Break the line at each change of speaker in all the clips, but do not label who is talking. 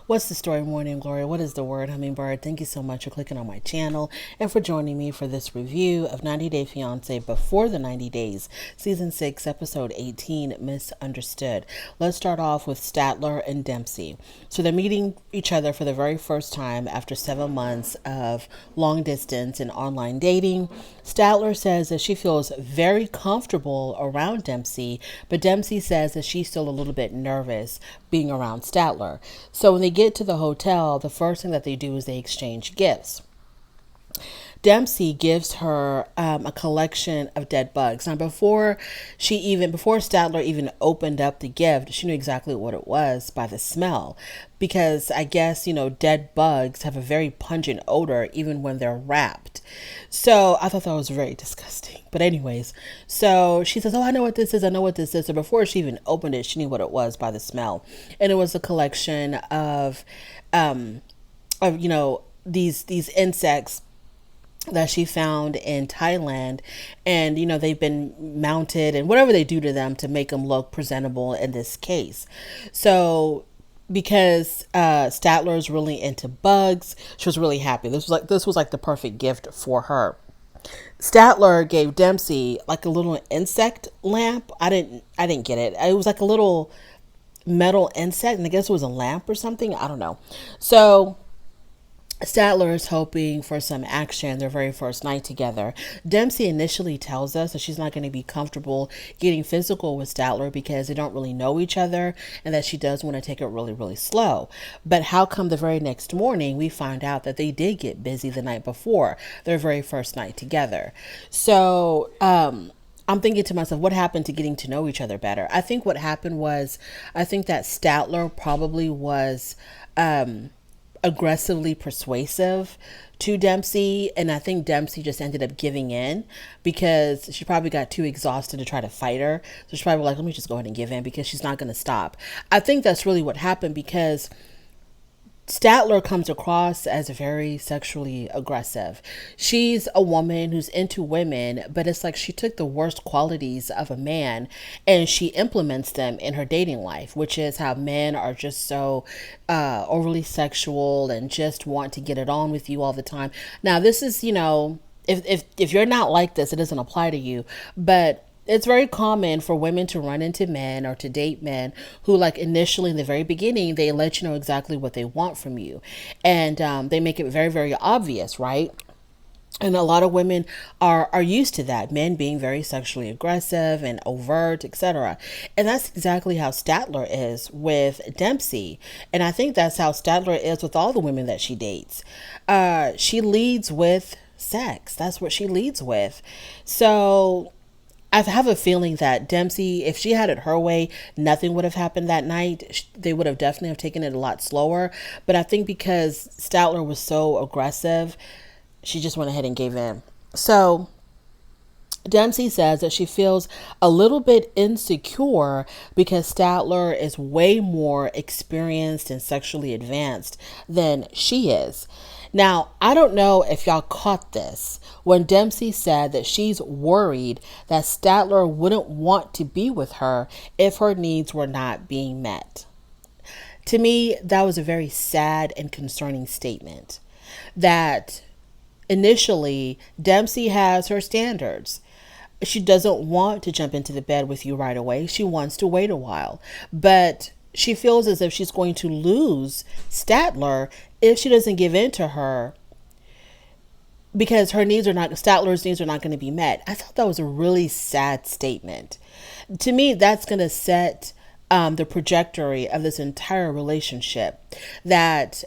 What's the story, Morning Glory? What is the word, Hummingbird? Thank you so much for clicking on my channel and for joining me for this review of 90 Day Fiancé Before the 90 Days, Season 6, Episode 18, Misunderstood. Let's start off with Statler and Dempsey. So they're meeting each other for the very first time after 7 months of long distance and online dating. Statler says that she feels very comfortable around Dempsey, but Dempsey says that she's still a little bit nervous being around Statler. So when they get to the hotel, the first thing that they do is they exchange gifts. Dempsey gives her a collection of dead bugs. Now, before Statler even opened up the gift, she knew exactly what it was by the smell, because I guess dead bugs have a very pungent odor even when they're wrapped. So I thought that was very disgusting. But anyways, so she says, "Oh, I know what this is. I know what this is." So before she even opened it, she knew what it was by the smell, and it was a collection of these insects that she found in Thailand, and they've been mounted and whatever they do to them to make them look presentable in this case. So because Statler is really into bugs, she was really happy. This was like the perfect gift for her. Statler gave Dempsey like a little insect lamp. I didn't get it. It was like a little metal insect, and I guess it was a lamp or something. I don't know. So Statler is hoping for some action their very first night together. Dempsey initially tells us that she's not going to be comfortable getting physical with Statler because they don't really know each other, and that she does want to take it really, really slow. But how come the very next morning we find out that they did get busy the night before their very first night together? So, I'm thinking to myself, what happened to getting to know each other better? I think what happened was, I think that Statler probably was, aggressively persuasive to Dempsey, and I think Dempsey just ended up giving in because she probably got too exhausted to try to fight her. So she's probably like, let me just go ahead and give in because she's not going to stop. I think that's really what happened, because Statler comes across as very sexually aggressive. She's a woman who's into women, but it's like she took the worst qualities of a man and she implements them in her dating life, which is how men are just so overly sexual and just want to get it on with you all the time. Now, this is, if you're not like this, it doesn't apply to you, but it's very common for women to run into men or to date men who, like, initially in the very beginning, they let you know exactly what they want from you. And they make it very, very obvious, right? And a lot of women are used to that, men being very sexually aggressive and overt, etc. And that's exactly how Statler is with Dempsey. And I think that's how Statler is with all the women that she dates. She leads with sex. That's what she leads with. So I have a feeling that Dempsey, if she had it her way, nothing would have happened that night. They would have definitely have taken it a lot slower. But I think because Statler was so aggressive, she just went ahead and gave in. So Dempsey says that she feels a little bit insecure because Statler is way more experienced and sexually advanced than she is. Now, I don't know if y'all caught this when Dempsey said that she's worried that Statler wouldn't want to be with her if her needs were not being met. To me, that was a very sad and concerning statement. That initially, Dempsey has her standards. She doesn't want to jump into the bed with you right away. She wants to wait a while. But she feels as if she's going to lose Statler if she doesn't give in to her, because Statler's needs are not going to be met. I thought that was a really sad statement. To me, that's going to set the trajectory of this entire relationship, that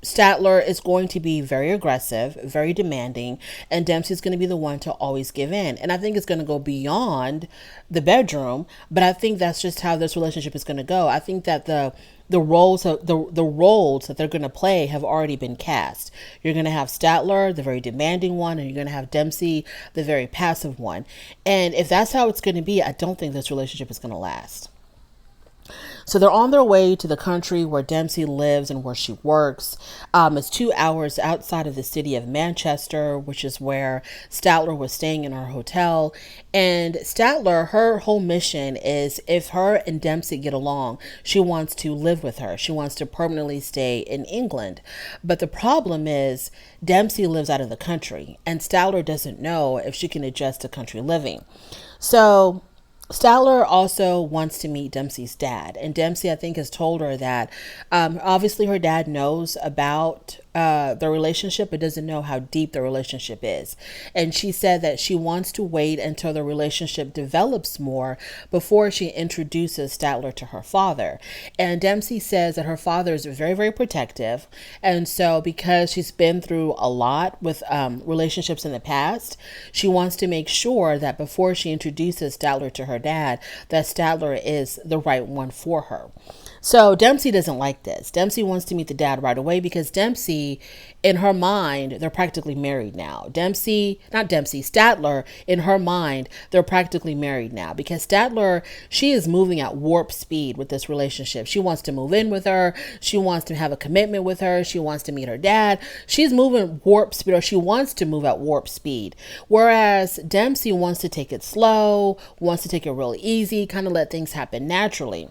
Statler is going to be very aggressive, very demanding, and Dempsey's going to be the one to always give in. And I think it's going to go beyond the bedroom, but I think that's just how this relationship is going to go. I think that the roles that they're going to play have already been cast. You're going to have Statler, the very demanding one, and you're going to have Dempsey, the very passive one. And if that's how it's going to be, I don't think this relationship is going to last. So they're on their way to the country where Dempsey lives and where she works. It's 2 hours outside of the city of Manchester, which is where Statler was staying in her hotel. And Statler, her whole mission is if her and Dempsey get along, she wants to live with her. She wants to permanently stay in England. But the problem is Dempsey lives out of the country, and Statler doesn't know if she can adjust to country living. So Statler also wants to meet Dempsey's dad. And Dempsey, I think, has told her that obviously her dad knows about their relationship, but doesn't know how deep the relationship is. And she said that she wants to wait until the relationship develops more before she introduces Statler to her father. And Dempsey says that her father is very, very protective. And so because she's been through a lot with relationships in the past, she wants to make sure that before she introduces Statler to her dad, that Statler is the right one for her. So Dempsey doesn't like this. Dempsey wants to meet the dad right away because Dempsey, in her mind, they're practically married now. Statler, in her mind, they're practically married now because Statler, she is moving at warp speed with this relationship. She wants to move in with her. She wants to have a commitment with her. She wants to meet her dad. She's moving warp speed, or she wants to move at warp speed. Whereas Dempsey wants to take it slow, wants to take it real easy, kind of let things happen naturally.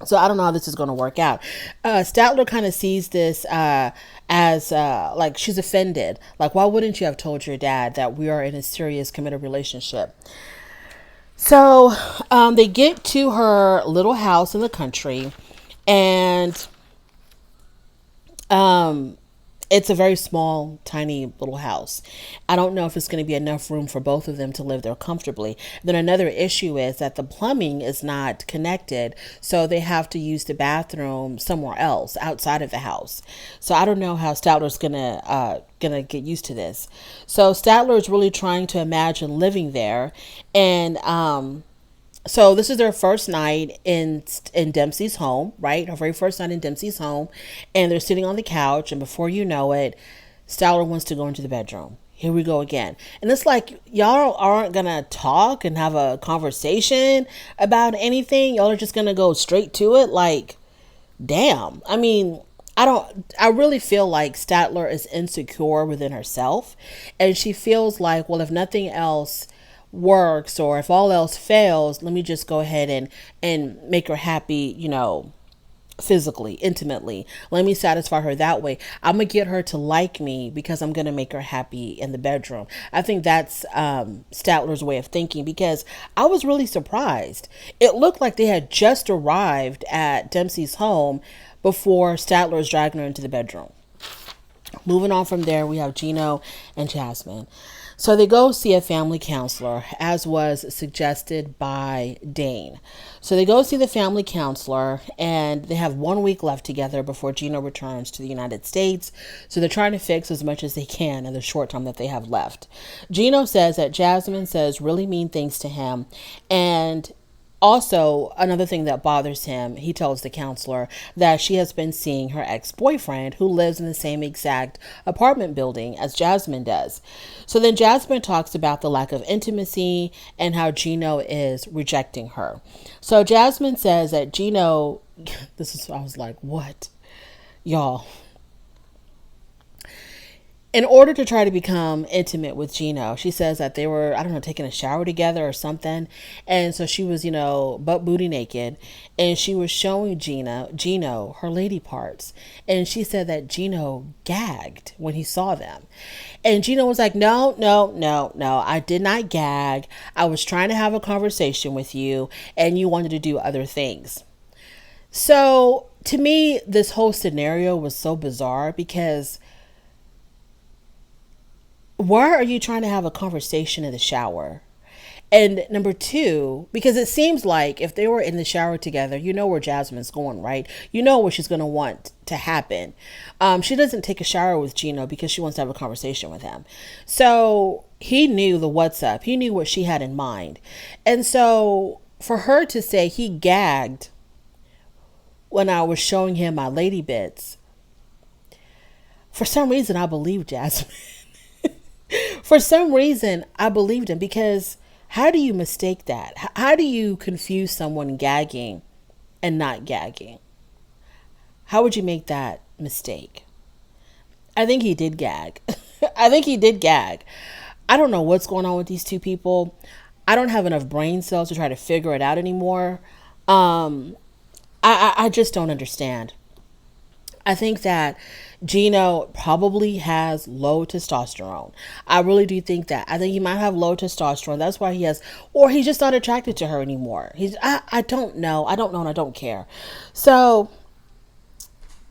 So I don't know how this is going to work out. Statler kind of sees this as like she's offended. Like, why wouldn't you have told your dad that we are in a serious committed relationship? So they get to her little house in the country, and it's a very small, tiny little house. I don't know if it's going to be enough room for both of them to live there comfortably. Then another issue is that the plumbing is not connected, so they have to use the bathroom somewhere else outside of the house. So I don't know how Statler's gonna get used to this. So Statler is really trying to imagine living there, and so this is their first night in Dempsey's home, right? Her very first night in Dempsey's home. And they're sitting on the couch. And before you know it, Statler wants to go into the bedroom. Here we go again. And it's like, y'all aren't going to talk and have a conversation about anything. Y'all are just going to go straight to it. Like, damn. I mean, I really feel like Statler is insecure within herself. And she feels like, well, if nothing else works, or if all else fails, let me just go ahead and make her happy, physically, intimately. Let me satisfy her that way. I'm gonna get her to like me because I'm gonna make her happy in the bedroom. I think that's Statler's way of thinking, because I was really surprised. It looked like they had just arrived at Dempsey's home before Statler's dragging her into the bedroom. Moving on from there, we have Gino and Jasmine. So they go see a family counselor, as was suggested by Dane. So they go see the family counselor, and they have 1 week left together before Gino returns to the United States. So they're trying to fix as much as they can in the short time that they have left. Gino says that Jasmine says really mean things to him, and also, another thing that bothers him, he tells the counselor that she has been seeing her ex-boyfriend, who lives in the same exact apartment building as Jasmine does. So then Jasmine talks about the lack of intimacy and how Gino is rejecting her. So Jasmine says that Gino, I was like, what? Y'all. In order to try to become intimate with Gino, she says that they were, I don't know, taking a shower together or something. And so she was, butt booty naked. And she was showing Gino, her lady parts. And she said that Gino gagged when he saw them. And Gino was like, no, I did not gag. I was trying to have a conversation with you, and you wanted to do other things. So to me, this whole scenario was so bizarre, because why are you trying to have a conversation in the shower? And number two, because it seems like if they were in the shower together, you know where Jasmine's going, right? You know what she's going to want to happen. She doesn't take a shower with Gino because she wants to have a conversation with him. So he knew the what's up. He knew what she had in mind. And so for her to say he gagged when I was showing him my lady bits, for some reason I believed Jasmine. For some reason, I believed him, because how do you mistake that? How do you confuse someone gagging and not gagging. How would you make that mistake? I think he did gag. I think he did gag. I don't know what's going on with these two people. I don't have enough brain cells to try to figure it out anymore. I just don't understand. I think that Gino probably has low testosterone. I really do think that. I think he might have low testosterone. That's why he has, or he's just not attracted to her anymore. I don't know. I don't know and I don't care. So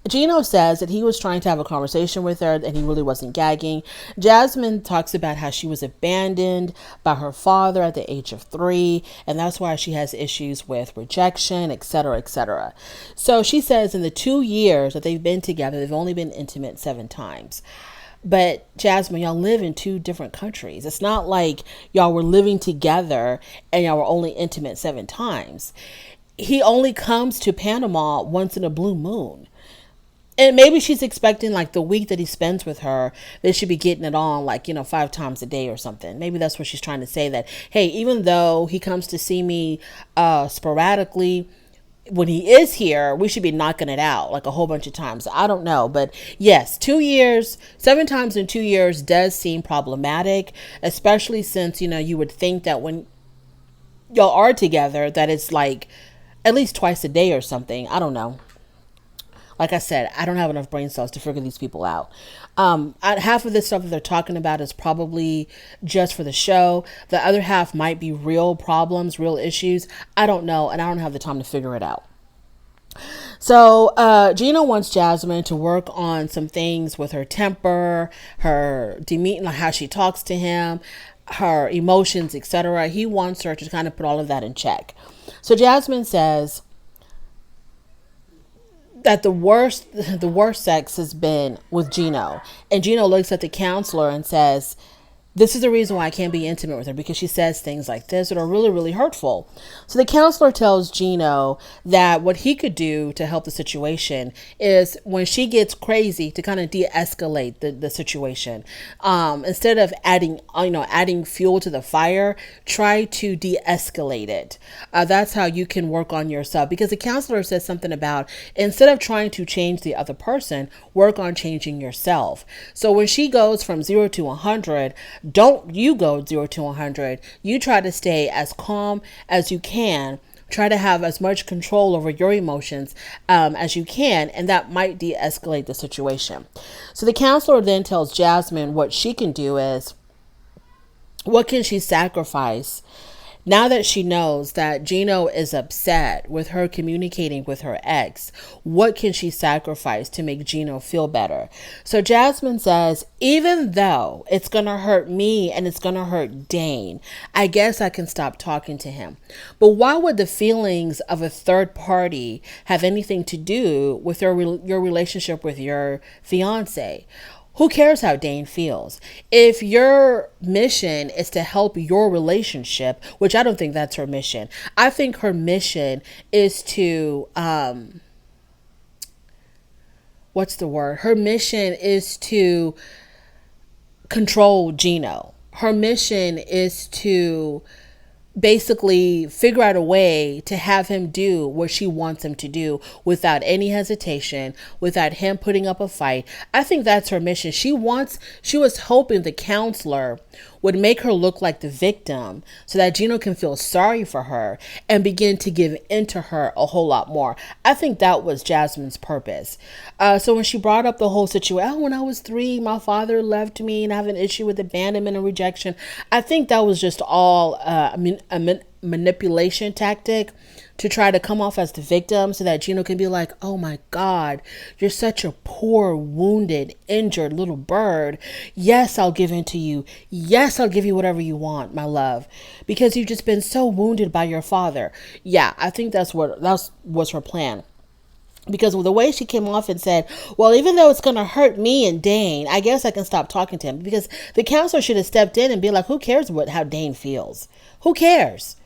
Gino says that he was trying to have a conversation with her and he really wasn't gagging. Jasmine talks about how she was abandoned by her father at the age of 3, and that's why she has issues with rejection, etc., etc. So she says in the 2 years that they've been together, they've only been intimate 7 times. But Jasmine, y'all live in 2 different countries. It's not like y'all were living together and y'all were only intimate 7 times. He only comes to Panama once in a blue moon. And maybe she's expecting like the week that he spends with her, they should be getting it on like, 5 times a day or something. Maybe that's what she's trying to say, that, hey, even though he comes to see me sporadically, when he is here, we should be knocking it out like a whole bunch of times. I don't know. But yes, 2 years, 7 times in 2 years does seem problematic, especially since, you would think that when y'all are together, that it's like at least twice a day or something. I don't know. Like I said, I don't have enough brain cells to figure these people out. Half of this stuff that they're talking about is probably just for the show. The other half might be real problems, real issues. I don't know, and I don't have the time to figure it out. So Gino wants Jasmine to work on some things with her temper, her demeanor, how she talks to him, her emotions, etc. He wants her to kind of put all of that in check. So Jasmine says that the worst sex has been with Gino. And Gino looks at the counselor and says, this is the reason why I can't be intimate with her, because she says things like this that are really, really hurtful. So the counselor tells Gino that what he could do to help the situation is when she gets crazy to kind of de-escalate the situation. Instead of adding fuel to the fire, try to de-escalate it. That's how you can work on yourself, because the counselor says something about instead of trying to change the other person, work on changing yourself. So when she goes from 0 to 100, don't you go 0 to 100. You try to stay as calm as you can. Try to have as much control over your emotions as you can, and that might de-escalate the situation. So the counselor then tells Jasmine what she can do is, what can she sacrifice now that she knows that Gino is upset with her communicating with her ex? What can she sacrifice to make Gino feel better? So Jasmine says, even though it's going to hurt me and it's going to hurt Dane, I guess I can stop talking to him. But why would the feelings of a third party have anything to do with your relationship with your fiance? Who cares how Dane feels? If your mission is to help your relationship, which I don't think that's her mission. I think her mission is to, what's the word? Her mission is to control Gino. Her mission is to basically figure out a way to have him do what she wants him to do without any hesitation, without him putting up a fight. I think that's her mission. She was hoping the counselor would make her look like the victim so that Gino can feel sorry for her and begin to give in to her a whole lot more. I think that was Jasmine's purpose. So when she brought up the whole situation, when I was 3, my father left me and I have an issue with abandonment and rejection, I think that was just all a manipulation tactic to try to come off as the victim so that Gino can be like, oh my God, you're such a poor, wounded, injured little bird. Yes, I'll give in to you. Yes, I'll give you whatever you want, my love, because you've just been so wounded by your father. Yeah, I think that was her plan. Because the way she came off and said, well, even though it's going to hurt me and Dane, I guess I can stop talking to him. Because the counselor should have stepped in and be like, who cares how Dane feels? Who cares?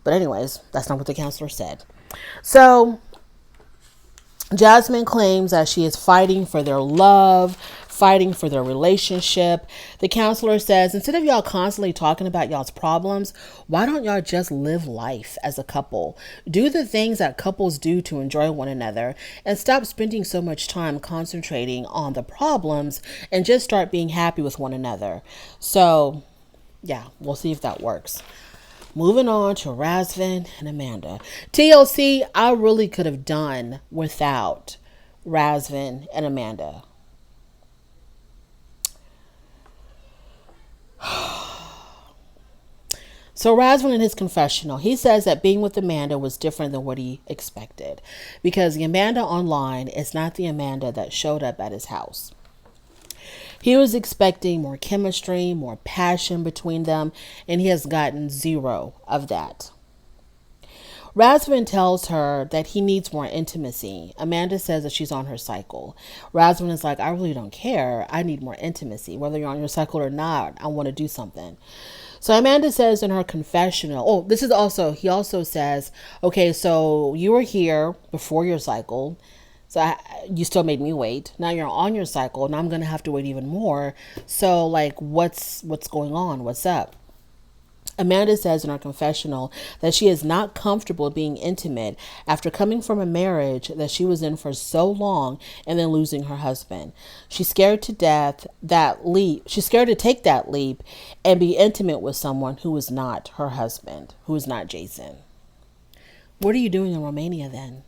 But anyways, that's not what the counselor said. So Jasmine claims that she is fighting for their love, fighting for their relationship. The counselor says, instead of y'all constantly talking about y'all's problems, why don't y'all just live life as a couple? Do the things that couples do to enjoy one another and stop spending so much time concentrating on the problems and just start being happy with one another. So, yeah, we'll see if that works. Moving on to Razvan and Amanda. TLC, I really could have done without Razvan and Amanda. So Razvan in his confessional, he says that being with Amanda was different than what he expected because the Amanda online is not the Amanda that showed up at his house. He was expecting more chemistry, more passion between them, and he has gotten zero of that. Razvan tells her that he needs more intimacy. Amanda says that she's on her cycle. Razvan is like, I really don't care. I need more intimacy. Whether you're on your cycle or not, I want to do something. So Amanda says in her confessional, he also says, okay, so you were here before your cycle. So you still made me wait. Now you're on your cycle and I'm going to have to wait even more. So like, what's going on? What's up? Amanda says in her confessional that she is not comfortable being intimate after coming from a marriage that she was in for so long and then losing her husband. She's scared to take that leap and be intimate with someone who is not her husband, who is not Jason. What are you doing in Romania then?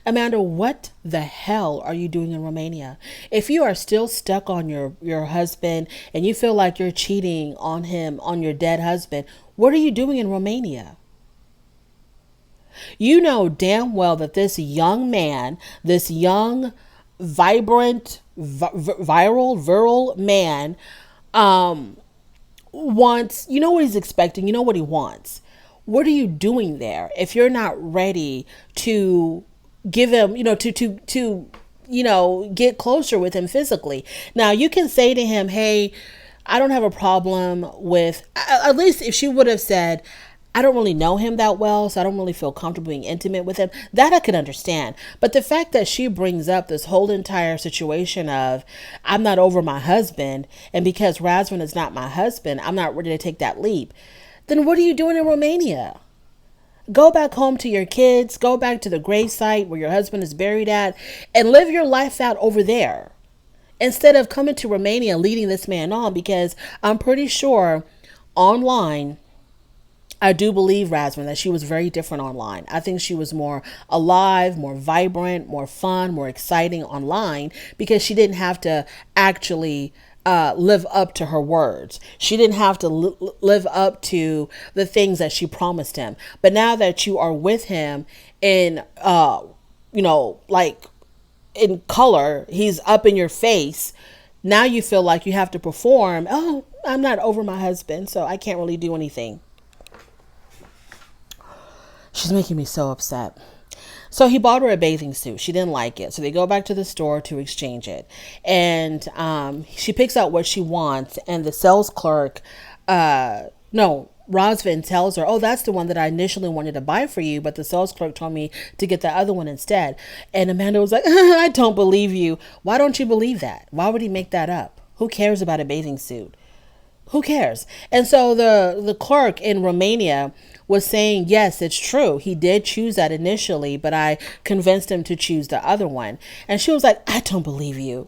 Amanda, what the hell are you doing in Romania? If you are still stuck on your husband and you feel like you're cheating on him, on your dead husband, what are you doing in Romania? You know damn well that this young man, this young, vibrant, virile man, wants, you know what he's expecting, you know what he wants. What are you doing there if you're not ready to give him, to get closer with him physically? Now you can say to him, hey, I don't have a problem with, at least if she would have said, I don't really know him that well, so I don't really feel comfortable being intimate with him. That I could understand. But the fact that she brings up this whole entire situation of, I'm not over my husband, and because Razvan is not my husband, I'm not ready to take that leap. Then what are you doing in Romania? Go back home to your kids, go back to the gravesite where your husband is buried at, and live your life out over there. Instead of coming to Romania and leading this man on, because I'm pretty sure online, I do believe Razvan that she was very different online. I think she was more alive, more vibrant, more fun, more exciting online because she didn't have to actually live up to her words. She didn't have to live up to the things that she promised him. But now that you are with him in, like in color, he's up in your face. Now you feel like you have to perform. Oh, I'm not over my husband, so I can't really do anything. She's making me so upset. So he bought her a bathing suit. She didn't like it. So they go back to the store to exchange it. And she picks out what she wants. And the sales clerk, Razvan tells her, oh, that's the one that I initially wanted to buy for you. But the sales clerk told me to get the other one instead. And Amanda was like, I don't believe you. Why don't you believe that? Why would he make that up? Who cares about a bathing suit? Who cares? And so the clerk in Romania was saying, yes, it's true. He did choose that initially, but I convinced him to choose the other one. And she was like, I don't believe you.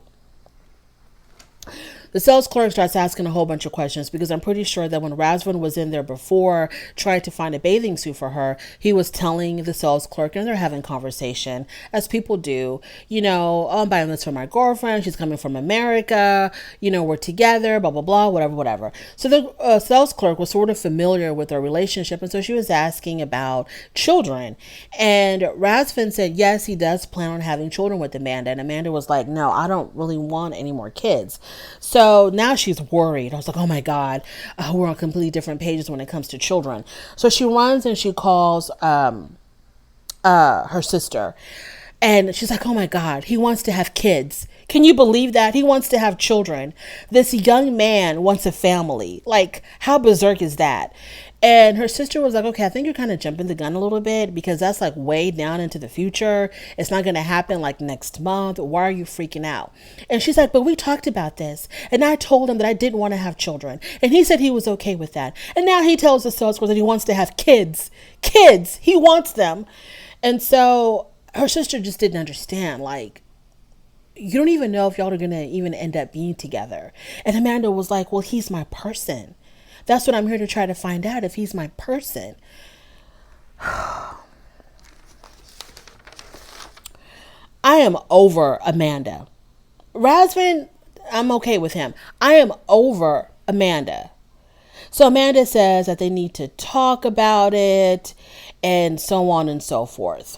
The sales clerk starts asking a whole bunch of questions because I'm pretty sure that when Razvan was in there before trying to find a bathing suit for her, he was telling the sales clerk, and they're having conversation as people do, oh, I'm buying this for my girlfriend. She's coming from America. We're together, blah, blah, blah, whatever. So the sales clerk was sort of familiar with their relationship. And so she was asking about children. And Razvan said, yes, he does plan on having children with Amanda. And Amanda was like, no, I don't really want any more kids. So now she's worried. I was like, oh my God, we're on completely different pages when it comes to children. So she runs and she calls her sister. And she's like, oh my God, he wants to have kids. Can you believe that? He wants to have children. This young man wants a family. Like, how berserk is that? And her sister was like, okay, I think you're kind of jumping the gun a little bit because that's like way down into the future. It's not going to happen like next month. Why are you freaking out? And she's like, but we talked about this. And I told him that I didn't want to have children. And he said he was okay with that. And now he tells the salesperson that he wants to have kids. Kids. He wants them. And so her sister just didn't understand. Like, you don't even know if y'all are going to even end up being together. And Amanda was like, well, he's my person. That's what I'm here to try to find out, if he's my person. I am over Amanda. Rasvin, I'm okay with him. I am over Amanda. So Amanda says that they need to talk about it and so on and so forth.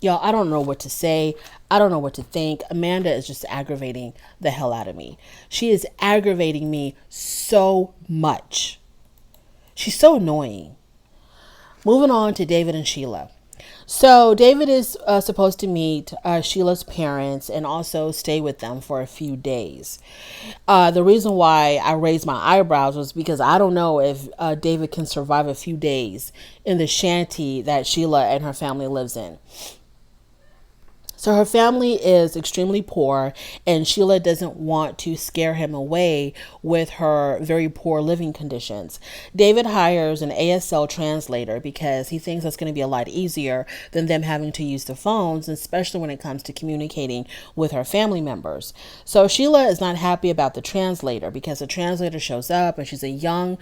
Y'all, I don't know what to say. I don't know what to think. Amanda is just aggravating the hell out of me. She is aggravating me so much. She's so annoying. Moving on to David and Sheila. So David is supposed to meet Sheila's parents and also stay with them for a few days. The reason why I raised my eyebrows was because I don't know if David can survive a few days in the shanty that Sheila and her family lives in. So her family is extremely poor, and Sheila doesn't want to scare him away with her very poor living conditions. David hires an ASL translator because he thinks that's going to be a lot easier than them having to use the phones, especially when it comes to communicating with her family members. So Sheila is not happy about the translator because the translator shows up and she's a young,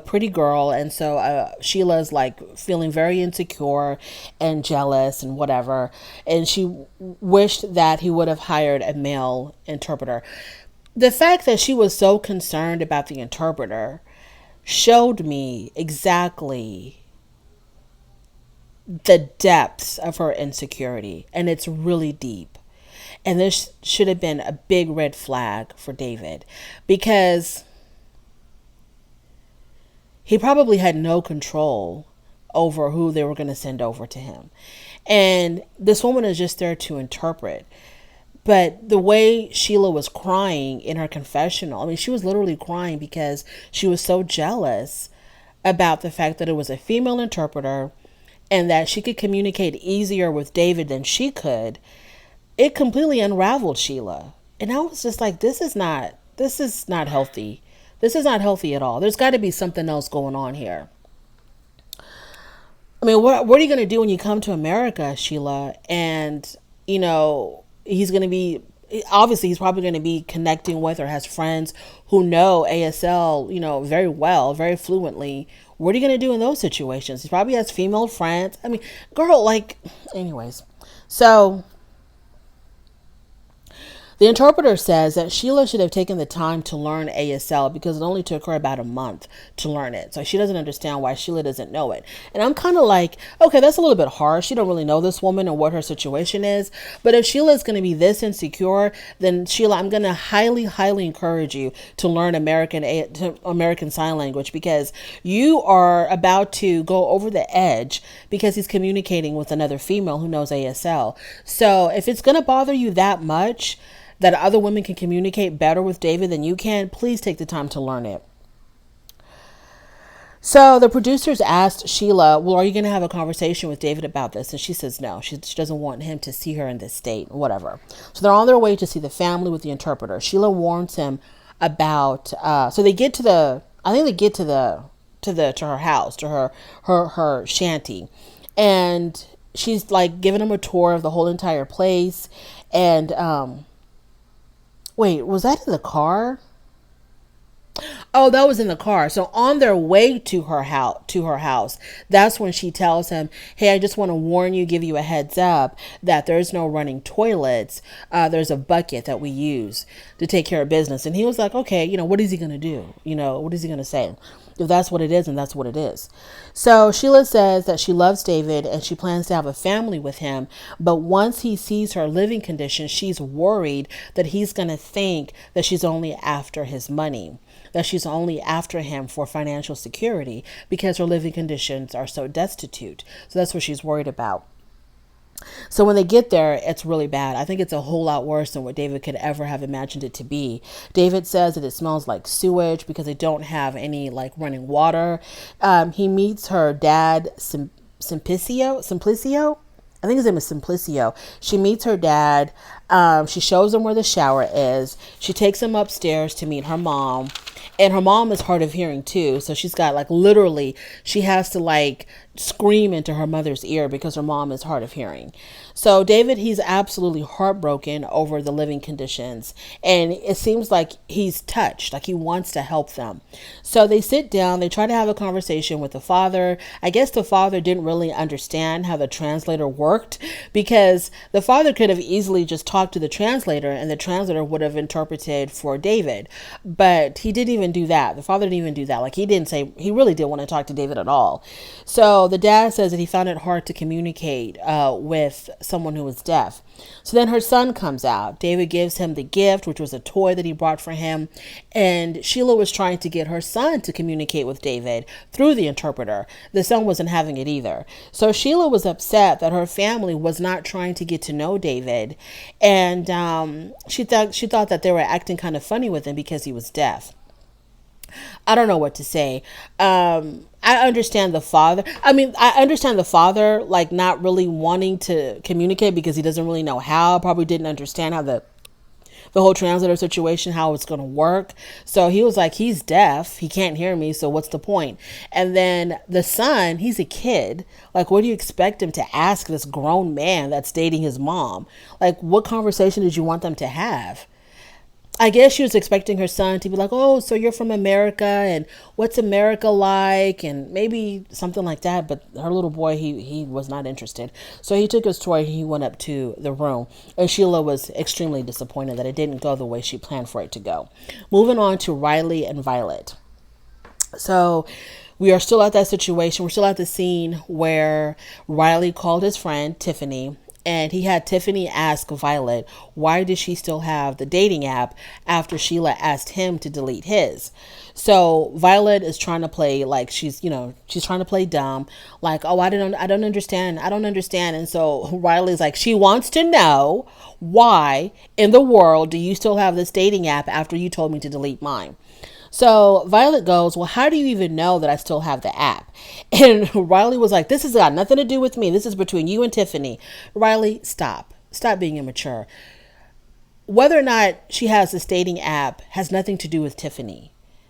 pretty girl. And so Sheila is like feeling very insecure and jealous and whatever. And she wished that he would have hired a male interpreter. The fact that she was so concerned about the interpreter showed me exactly the depths of her insecurity, and it's really deep. And this should have been a big red flag for David, because he probably had no control over who they were going to send over to him. And this woman is just there to interpret. But the way Sheila was crying in her confessional, I mean, she was literally crying because she was so jealous about the fact that it was a female interpreter and that she could communicate easier with David than she could. It completely unraveled Sheila. And I was just like, this is not healthy. This is not healthy at all. There's got to be something else going on here. I mean, what are you going to do when you come to America, Sheila? And, he's going to be, obviously he's probably going to be connecting with or has friends who know ASL, very well, very fluently. What are you going to do in those situations? He probably has female friends. I mean, girl, anyways. So the interpreter says that Sheila should have taken the time to learn ASL because it only took her about a month to learn it. So she doesn't understand why Sheila doesn't know it. And I'm kind of like, okay, that's a little bit harsh. You don't really know this woman and what her situation is. But if Sheila is going to be this insecure, then Sheila, I'm going to highly, highly encourage you to learn American Sign Language, because you are about to go over the edge because he's communicating with another female who knows ASL. So if it's going to bother you that much, that other women can communicate better with David than you can, please take the time to learn it. So the producers asked Sheila, well, are you going to have a conversation with David about this? And she says no. She doesn't want him to see her in this state, whatever. So they're on their way to see the family with the interpreter. Sheila warns him about, so they get to her house, to her shanty. And she's like giving him a tour of the whole entire place. And, wait, was that in the car? Oh, that was in the car. So on their way to her house, that's when she tells him, hey, I just want to warn you, give you a heads up that there's no running toilets. There's a bucket that we use to take care of business. And he was like, okay, what is he going to do? What is he going to say? If that's what it is, and that's what it is. So Sheila says that she loves David and she plans to have a family with him. But once he sees her living conditions, she's worried that he's going to think that she's only after his money, that she's only after him for financial security because her living conditions are so destitute. So that's what she's worried about. So when they get there, it's really bad. I think it's a whole lot worse than what David could ever have imagined it to be. David says that it smells like sewage because they don't have any like running water. He meets her dad, Simplicio. I think his name is Simplicio. She meets her dad. She shows him where the shower is. She takes him upstairs to meet her mom. And her mom is hard of hearing too. So she's got like literally, she has to like scream into her mother's ear because her mom is hard of hearing. So David, he's absolutely heartbroken over the living conditions. And it seems like he's touched, like he wants to help them. So they sit down, they try to have a conversation with the father. I guess the father didn't really understand how the translator worked because the father could have easily just talked to the translator and the translator would have interpreted for David. But he didn't even do that. The father didn't even do that. Like he didn't say, he really didn't want to talk to David at all. So the dad says that he found it hard to communicate with someone who was deaf. So then her son comes out. David gives him the gift, which was a toy that he brought for him. And Sheila was trying to get her son to communicate with David through the interpreter. The son wasn't having it either. So Sheila was upset that her family was not trying to get to know David. And she thought that they were acting kind of funny with him because he was deaf. I don't know what to say. I understand the father. I understand the father, like not really wanting to communicate because he doesn't really know how. Probably didn't understand how the whole translator situation, how it's going to work. So he was like, he's deaf. He can't hear me. So what's the point? And then the son, he's a kid. Like, what do you expect him to ask this grown man that's dating his mom? Like, what conversation did you want them to have? I guess she was expecting her son to be like, oh, so you're from America and what's America like? And maybe something like that. But her little boy, he was not interested. So he took his toy and he went up to the room. And Sheila was extremely disappointed that it didn't go the way she planned for it to go. Moving on to Riley and Violet. So we are still at that situation. We're still at the scene where Riley called his friend, Tiffany, and he had Tiffany ask Violet, why did she still have the dating app after Sheila asked him to delete his? So Violet is trying to play like she's trying to play dumb. Like, oh, I don't understand. And so Riley's like, she wants to know why in the world do you still have this dating app after you told me to delete mine? So Violet goes, well, how do you even know that I still have the app? And Riley was like, this has got nothing to do with me. This is between you and Tiffany. Riley, stop. Stop being immature. Whether or not she has this dating app has nothing to do with Tiffany.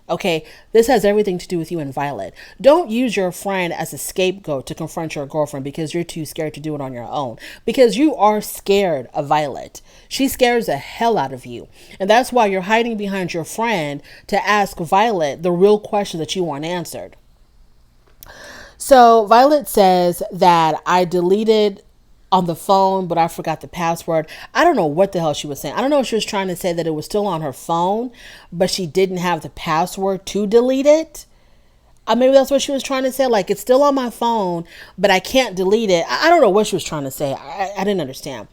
Okay, this has everything to do with you and Violet. Don't use your friend as a scapegoat to confront your girlfriend because you're too scared to do it on your own. Because you are scared of Violet. She scares the hell out of you. And that's why you're hiding behind your friend to ask Violet the real question that you want answered. So Violet says that I deleted on the phone, but I forgot the password. I don't know what the hell she was saying. I don't know if she was trying to say that it was still on her phone, but she didn't have the password to delete it. Maybe that's what she was trying to say. Like, it's still on my phone, but I can't delete it. I don't know what she was trying to say. I didn't understand.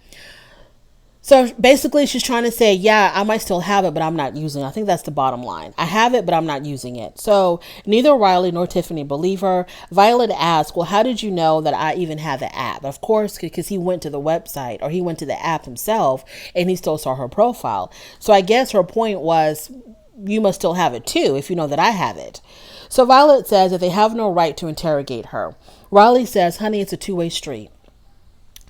So basically she's trying to say, yeah, I might still have it, but I'm not using it. I think that's the bottom line. I have it, but I'm not using it. So neither Riley nor Tiffany believe her. Violet asks, well, how did you know that I even had the app? Of course, because he went to the website or he went to the app himself and he still saw her profile. So I guess her point was, you must still have it too, if you know that I have it. So Violet says that they have no right to interrogate her. Riley says, honey, it's a two-way street.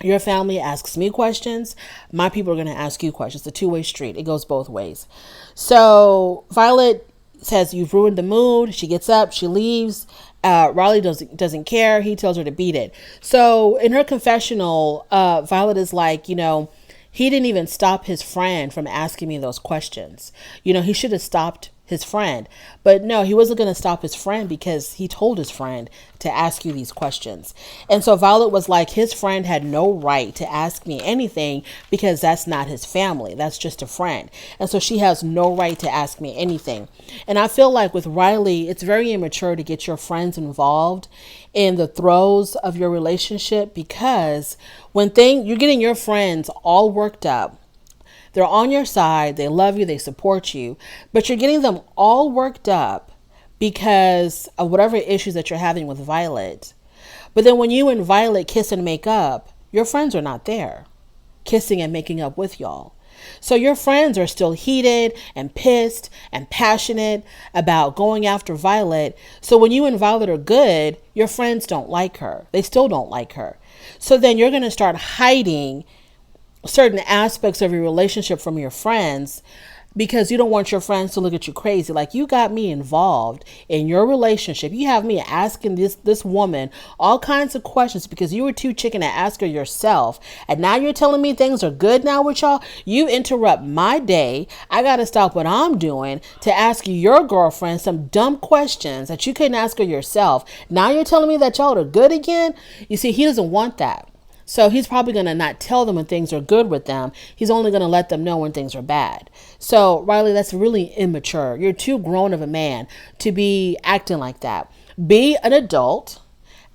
Your family asks me questions. My people are going to ask you questions. It's a two-way street. It goes both ways. So Violet says, you've ruined the mood. She gets up. She leaves. Riley doesn't care. He tells her to beat it. So in her confessional, Violet is like, he didn't even stop his friend from asking me those questions. He should have stopped his friend. But no, he wasn't going to stop his friend because he told his friend to ask you these questions. And so Violet was like, his friend had no right to ask me anything because that's not his family. That's just a friend. And so she has no right to ask me anything. And I feel like with Riley, it's very immature to get your friends involved in the throes of your relationship because you're getting your friends all worked up. They're on your side. They love you. They support you. But you're getting them all worked up because of whatever issues that you're having with Violet. But then when you and Violet kiss and make up, your friends are not there kissing and making up with y'all. So your friends are still heated and pissed and passionate about going after Violet. So when you and Violet are good, your friends don't like her. They still don't like her. So then you're going to start hiding certain aspects of your relationship from your friends because you don't want your friends to look at you crazy. Like, you got me involved in your relationship. You have me asking this woman all kinds of questions because you were too chicken to ask her yourself. And now you're telling me things are good now with y'all. You interrupt my day. I got to stop what I'm doing to ask your girlfriend some dumb questions that you couldn't ask her yourself. Now you're telling me that y'all are good again? You see, he doesn't want that. So he's probably going to not tell them when things are good with them. He's only going to let them know when things are bad. So, Riley, that's really immature. You're too grown of a man to be acting like that. Be an adult.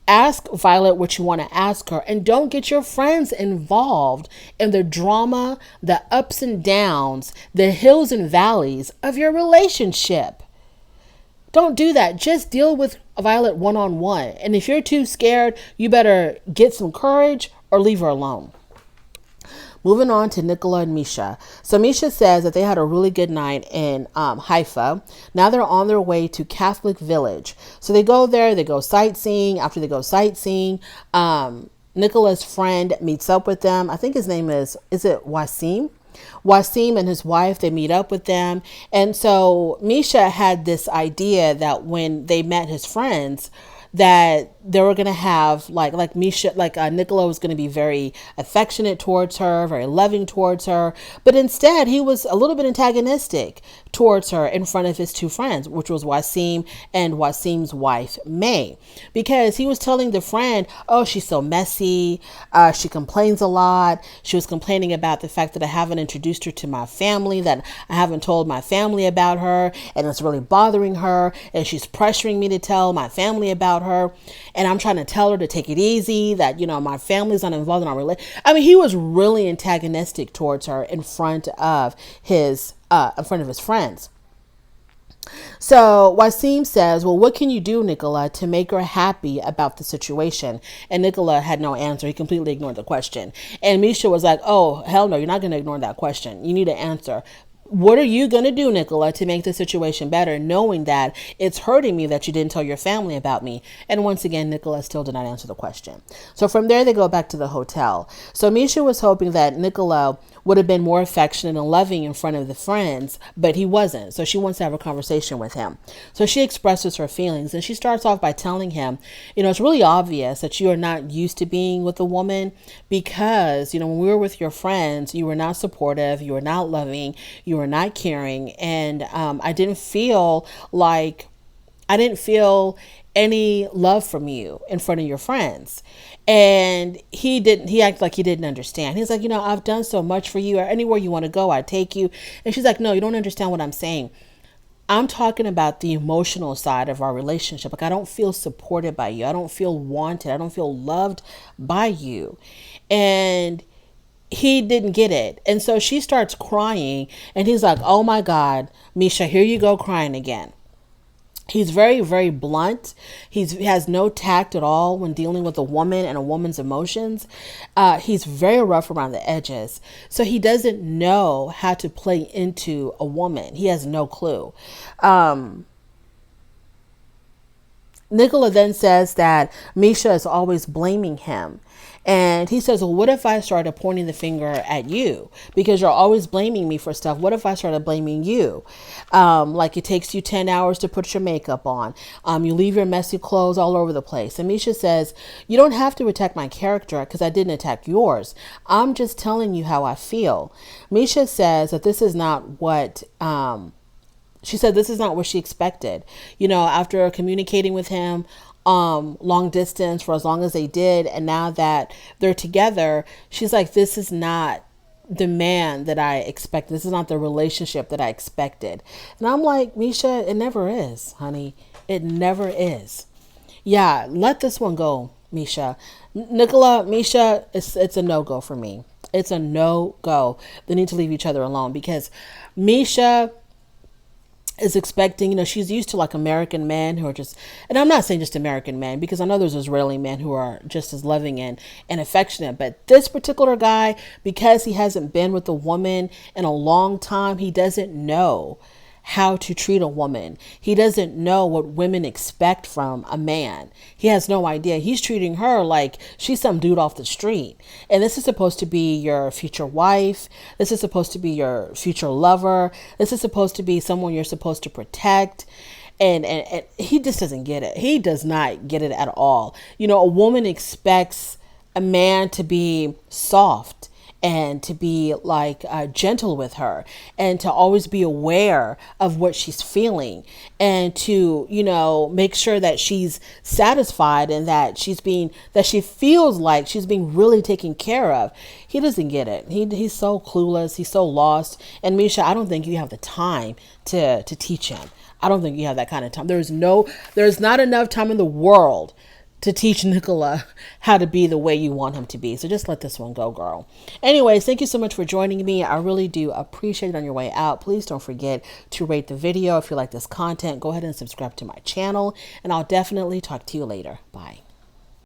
Ask Violet what you want to ask her. And don't get your friends involved in the drama, the ups and downs, the hills and valleys of your relationship. Don't do that. Just deal with Violet one-on-one. And if you're too scared, you better get some courage or leave her alone. Moving on to Nicola and Misha. So Misha says that they had a really good night in Haifa. Now they're on their way to Catholic Village. So they go there, they go sightseeing. After they go sightseeing, Nicola's friend meets up with them. I think his name is it Wasim? Wasim and his wife, they meet up with them. And so Misha had this idea that when they met his friends, that they were going to have like Misha, Nicola was going to be very affectionate towards her, very loving towards her. But instead, he was a little bit antagonistic towards her in front of his two friends, which was Wasim and Wasim's wife, May, because he was telling the friend, oh, she's so messy. She complains a lot. She was complaining about the fact that I haven't introduced her to my family, that I haven't told my family about her, and it's really bothering her. And she's pressuring me to tell my family about her. And I'm trying to tell her to take it easy, that, my family's not involved in our relationship. I mean, he was really antagonistic towards her in front of his friends. So Wasim says, well, what can you do, Nicola, to make her happy about the situation? And Nicola had no answer. He completely ignored the question. And Misha was like, oh, hell no, you're not going to ignore that question. You need to answer. What are you going to do, Nicola, to make the situation better, knowing that it's hurting me that you didn't tell your family about me? And once again, Nicola still did not answer the question. So from there, they go back to the hotel. So Misha was hoping that Nicola would have been more affectionate and loving in front of the friends, but he wasn't. So she wants to have a conversation with him. So she expresses her feelings, and she starts off by telling him, it's really obvious that you are not used to being with a woman because, when we were with your friends, you were not supportive, you were not loving, you were not caring, and I didn't feel any love from you in front of your friends. And he acted like he didn't understand. He's like, I've done so much for you, or anywhere you want to go, I'd take you. And she's like, no, you don't understand what I'm saying. I'm talking about the emotional side of our relationship. Like, I don't feel supported by you. I don't feel wanted. I don't feel loved by you. And he didn't get it. And so she starts crying, and he's like, oh my God, Misha, here you go crying again. He's very, very blunt. He has no tact at all when dealing with a woman and a woman's emotions. He's very rough around the edges. So he doesn't know how to play into a woman. He has no clue. Nicola then says that Misha is always blaming him. And he says, well, what if I started pointing the finger at you? Because you're always blaming me for stuff. What if I started blaming you? Like, it takes you 10 hours to put your makeup on. You leave your messy clothes all over the place. And Misha says, you don't have to attack my character because I didn't attack yours. I'm just telling you how I feel. Misha says that this is not what... She said this is not what she expected. After communicating with him long distance for as long as they did, and now that they're together, she's like, this is not the man that I expected. This is not the relationship that I expected. And I'm like, Misha, it never is, honey. It never is. Yeah, let this one go, Misha. Nicola, Misha, it's a no-go for me. It's a no-go. They need to leave each other alone because Misha is expecting, she's used to like American men who are just, and I'm not saying just American men, because I know there's Israeli men who are just as loving and affectionate, but this particular guy, because he hasn't been with a woman in a long time, he doesn't know how to treat a woman. He doesn't know what women expect from a man. He has no idea. He's treating her like she's some dude off the street. And this is supposed to be your future wife. This is supposed to be your future lover. This is supposed to be someone you're supposed to protect. And he just doesn't get it. He does not get it at all. A woman expects a man to be soft and to be like gentle with her, and to always be aware of what she's feeling, and to make sure that she's satisfied, and that she feels like she's being really taken care of. He doesn't get it. He's so clueless. He's so lost. And Misha, I don't think you have the time to teach him. I don't think you have that kind of time. There's not enough time in the world to teach Nicola how to be the way you want him to be. So just let this one go, girl. Anyways, thank you so much for joining me. I really do appreciate it on your way out. Please don't forget to rate the video. If you like this content, go ahead and subscribe to my channel, and I'll definitely talk to you later. Bye.